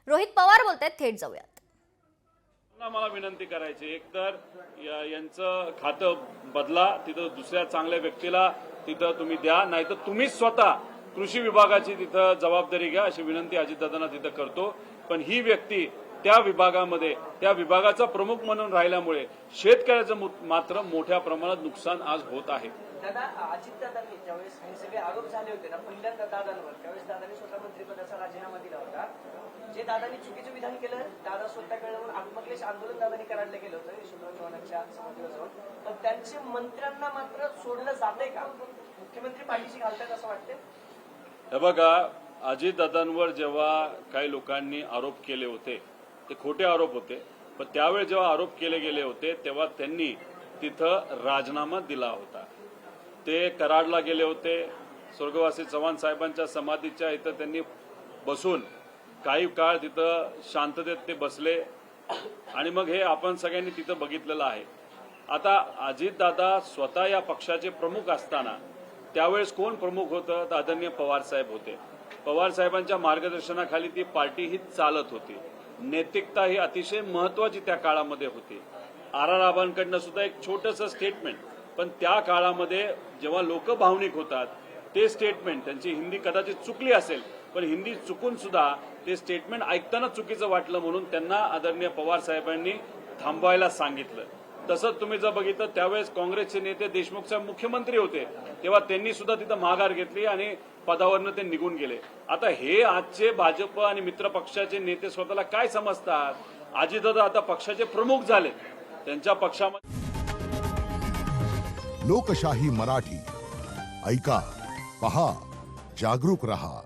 रोहित पवार बोलतायत, थेट जाऊयात. मला विनंती करायची, एक तर यांचं खातं बदला, तिथं दुसऱ्या चांगल्या व्यक्तीला तिथं तुम्ही द्या, नाहीतर तुम्हीच स्वतः कृषी विभागाची तिथं जबाबदारी घ्या, अशी विनंती अजितदादांना तिथं करतो. पण ही व्यक्ती त्या विभागामध्ये त्या विभागाचा प्रमुख म्हणून राहिल्यामुळे शेतकऱ्याचं मात्र मोठ्या प्रमाणात नुकसान आज होत आहे. दादा, अजितदादांनी ज्यावेळेस हे सगळे आरोप झाले होते ना पहिल्यांदा दादांवर, त्यावेळेस दादांनी स्वतः मंत्रिपदाचा राजीनामा दिला होता. जे दादांनी चुकीचं विधान केलं, दादा स्वतः कळलं म्हणून आत्मक्लेश आंदोलन दादांनी कराडलं गेलं होतं यशवंतराव चव्हाणांच्या समाधीवर जाऊन. पण त्यांचे मंत्र्यांना मात्र सोडलं जातंय का? मुख्यमंत्री पाठीशी घालतात असं वाटतंय? हे बघा, अजितदादांवर जेव्हा काही लोकांनी आरोप केले होते, ते खोटे आरोप होते, पण त्यावेळी जेव्हा आरोप केले गेले होते तेव्हा त्यांनी तिथं राजीनामा दिला होता. ते कराडला गेले होते, स्वर्गवासी चव्हाण साहेबांच्या समाधीच्या इथं त्यांनी बसून काही काळ तिथं शांततेत ते बसले आणि मग हे आपण सगळ्यांनी तिथं बघितलेलं आहे. आता अजितदादा स्वतः या पक्षाचे प्रमुख असताना त्यावेळेस कोण प्रमुख होतं? तर आदरणीय पवार साहेब होते. पवार साहेबांच्या मार्गदर्शनाखाली ती पार्टी ही चालत होती. नैतिकता ही अतिशय महत्वाची त्या काळामध्ये होती. आर आबांकडनं सुद्धा एक छोटंसं स्टेटमेंट, पण त्या काळामध्ये जेव्हा लोक भावनिक होतात ते स्टेटमेंट, त्यांची हिंदी कदाचित चुकली असेल पण हिंदी चुकून सुद्धा ते स्टेटमेंट ऐकताना चुकीचं वाटलं म्हणून त्यांना आदरणीय पवार साहेबांनी थांबवायला सांगितलं. तसंच तुम्ही जर बघितलं त्यावेळेस काँग्रेसचे नेते देशमुख साहेब मुख्यमंत्री होते तेव्हा त्यांनी सुद्धा तिथं माघार घेतली आणि पदावरनं ते निघून गेले. आता हे आजचे भाजप आणि मित्र पक्षाचे नेते स्वतःला काय समजतात? अजितदादा आता पक्षाचे प्रमुख झाले, त्यांच्या पक्षामध्ये. लोकशाही मराठी ऐका, पहा, जागरूक रहा.